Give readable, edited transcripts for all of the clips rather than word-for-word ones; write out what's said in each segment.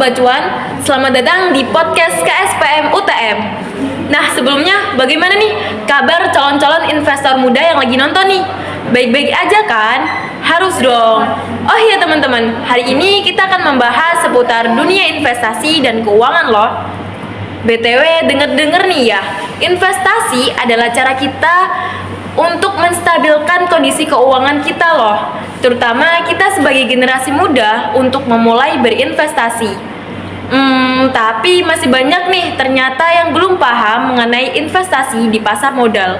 Sobat Cuan, selamat datang di podcast KSPM UTM. Nah sebelumnya bagaimana nih kabar calon-calon investor muda yang lagi nonton nih? Baik-baik aja kan? Harus dong. Oh iya teman-teman, hari ini kita akan membahas seputar dunia investasi dan keuangan loh. BTW denger-denger nih ya, investasi adalah cara kita untuk menstabilkan kondisi keuangan kita loh, terutama kita sebagai generasi muda untuk memulai berinvestasi. Tapi masih banyak nih ternyata yang belum paham mengenai investasi di pasar modal.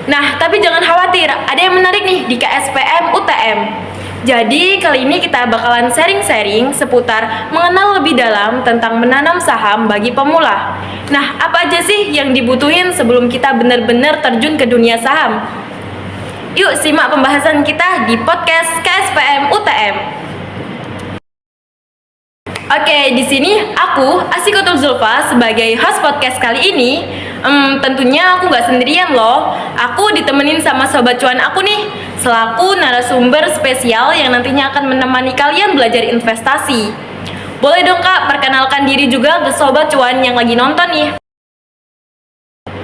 Nah, tapi jangan khawatir, ada yang menarik nih di KSPM UTM. Jadi kali ini kita bakalan sharing-sharing seputar mengenal lebih dalam tentang menanam saham bagi pemula. Nah, apa aja sih yang dibutuhin sebelum kita benar-benar terjun ke dunia saham? Yuk simak pembahasan kita di podcast KSPM UTM. Oke, di sini aku Asikotul Zulfa sebagai host podcast kali ini. Tentunya aku nggak sendirian loh. Aku ditemenin sama sobat cuan aku nih, selaku narasumber spesial yang nantinya akan menemani kalian belajar investasi. Boleh dong Kak, perkenalkan diri juga ke sobat cuan yang lagi nonton nih.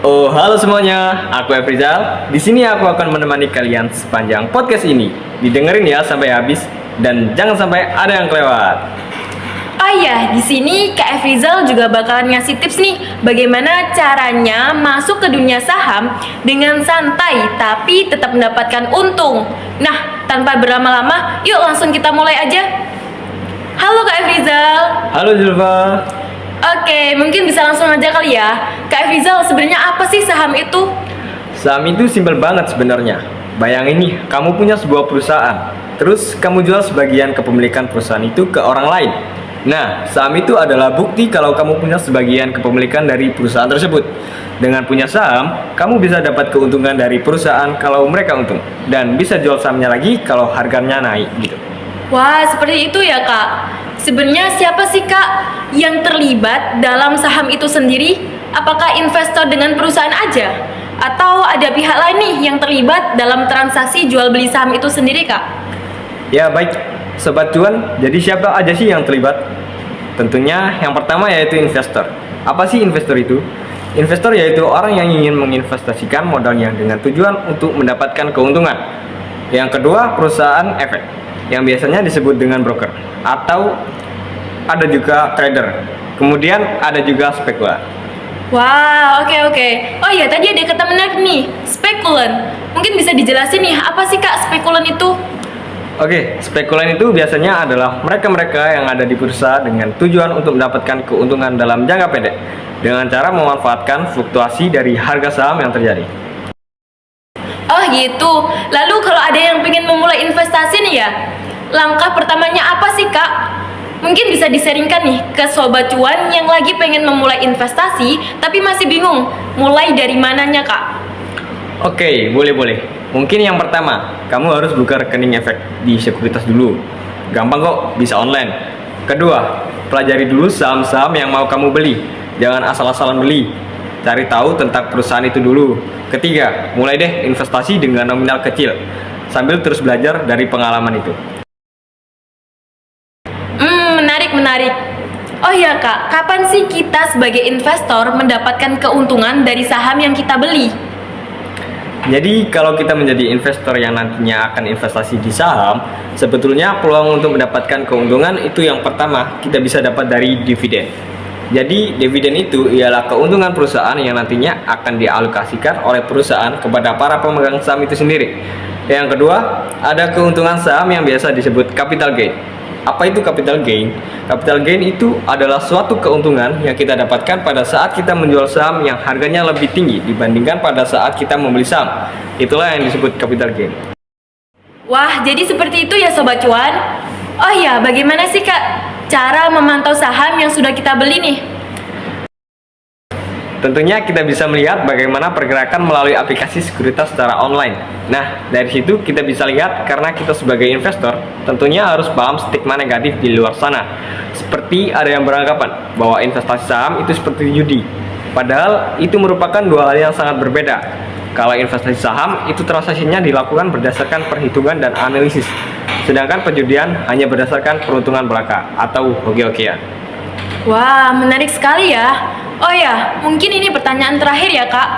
Oh, halo semuanya. Aku Efrizal. Di sini aku akan menemani kalian sepanjang podcast ini. Didengerin ya sampai habis dan jangan sampai ada yang kelewat. Oh iya, di sini Kak Efrizal juga bakalan ngasih tips nih bagaimana caranya masuk ke dunia saham dengan santai tapi tetap mendapatkan untung. Nah, tanpa berlama-lama, yuk langsung kita mulai aja. Halo Kak Efrizal. Halo Zulfa. Oke, mungkin bisa langsung aja kali ya. Kak Efrizal, sebenarnya apa sih saham itu? Saham itu simpel banget sebenarnya. Bayangin nih, kamu punya sebuah perusahaan, terus kamu jual sebagian kepemilikan perusahaan itu ke orang lain. Nah, saham itu adalah bukti kalau kamu punya sebagian kepemilikan dari perusahaan tersebut. Dengan punya saham, kamu bisa dapat keuntungan dari perusahaan kalau mereka untung, dan bisa jual sahamnya lagi kalau harganya naik gitu. Wah, seperti itu ya Kak. Sebenarnya siapa sih Kak yang terlibat dalam saham itu sendiri? Apakah investor dengan perusahaan aja? Atau ada pihak lain nih yang terlibat dalam transaksi jual beli saham itu sendiri Kak? Ya baik, Sobat Cuan, jadi siapa aja sih yang terlibat? Tentunya yang pertama yaitu investor. Apa sih investor itu? Investor yaitu orang yang ingin menginvestasikan modalnya dengan tujuan untuk mendapatkan keuntungan. Yang kedua, perusahaan efek, yang biasanya disebut dengan broker. Atau ada juga trader. Kemudian ada juga spekulan. Wah, oke. Oh iya, tadi ada kata menarik nih, spekulan. Mungkin bisa dijelasin nih, apa sih Kak spekulan itu? Oke, spekulan itu biasanya adalah mereka-mereka yang ada di bursa dengan tujuan untuk mendapatkan keuntungan dalam jangka pendek dengan cara memanfaatkan fluktuasi dari harga saham yang terjadi. Oh gitu. Lalu kalau ada yang pengen memulai investasi nih ya, langkah pertamanya apa sih Kak? Mungkin bisa disaringkan nih ke sobat cuan yang lagi pengen memulai investasi tapi masih bingung mulai dari mananya Kak? Oke, boleh. Mungkin yang pertama, kamu harus buka rekening efek di sekuritas dulu. Gampang kok, bisa online. Kedua, pelajari dulu saham-saham yang mau kamu beli. Jangan asal-asalan beli. Cari tahu tentang perusahaan itu dulu. Ketiga, mulai deh investasi dengan nominal kecil, sambil terus belajar dari pengalaman itu. Menarik. Oh iya Kak, kapan sih kita sebagai investor mendapatkan keuntungan dari saham yang kita beli? Jadi kalau kita menjadi investor yang nantinya akan investasi di saham, sebetulnya peluang untuk mendapatkan keuntungan itu yang pertama kita bisa dapat dari dividen. Jadi dividen itu ialah keuntungan perusahaan yang nantinya akan dialokasikan oleh perusahaan kepada para pemegang saham itu sendiri. Yang kedua, ada keuntungan saham yang biasa disebut capital gain. Apa itu capital gain? Capital gain itu adalah suatu keuntungan yang kita dapatkan pada saat kita menjual saham yang harganya lebih tinggi dibandingkan pada saat kita membeli saham. Itulah yang disebut capital gain. Wah, jadi seperti itu ya Sobat Cuan? Oh iya, bagaimana sih Kak cara memantau saham yang sudah kita beli nih? Tentunya kita bisa melihat bagaimana pergerakan melalui aplikasi sekuritas secara online. Nah, dari situ kita bisa lihat karena kita sebagai investor tentunya harus paham stigma negatif di luar sana. Seperti ada yang beranggapan bahwa investasi saham itu seperti judi. Padahal itu merupakan dua hal yang sangat berbeda. Kalau investasi saham itu transaksinya dilakukan berdasarkan perhitungan dan analisis. Sedangkan perjudian hanya berdasarkan peruntungan belaka atau hoki-hokian. Wah, menarik sekali ya. Oh ya, mungkin ini pertanyaan terakhir ya, Kak.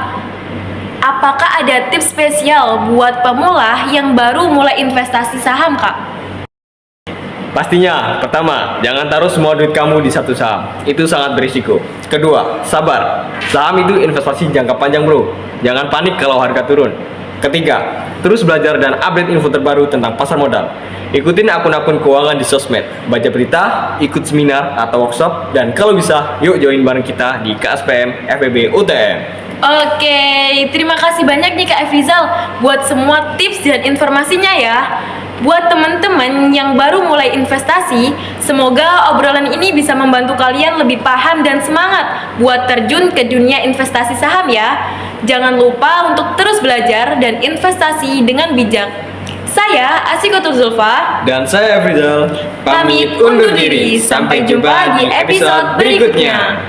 Apakah ada tips spesial buat pemula yang baru mulai investasi saham, Kak? Pastinya, pertama, jangan taruh semua duit kamu di satu saham. Itu sangat berisiko. Kedua, sabar. Saham itu investasi jangka panjang, bro. Jangan panik kalau harga turun. Ketiga, terus belajar dan update info terbaru tentang pasar modal. Ikutin akun-akun keuangan di sosmed, baca berita, ikut seminar atau workshop, dan kalau bisa, yuk join bareng kita di KSPM FEB UTM. Oke, terima kasih banyak nih Kak Efrizal buat semua tips dan informasinya ya. Buat teman-teman yang baru mulai investasi, semoga obrolan ini bisa membantu kalian lebih paham dan semangat buat terjun ke dunia investasi saham ya. Jangan lupa untuk terus belajar dan investasi dengan bijak. Saya Asikotur Zulfa Dan saya Efrizal, pamit undur diri. Sampai jumpa di episode berikutnya.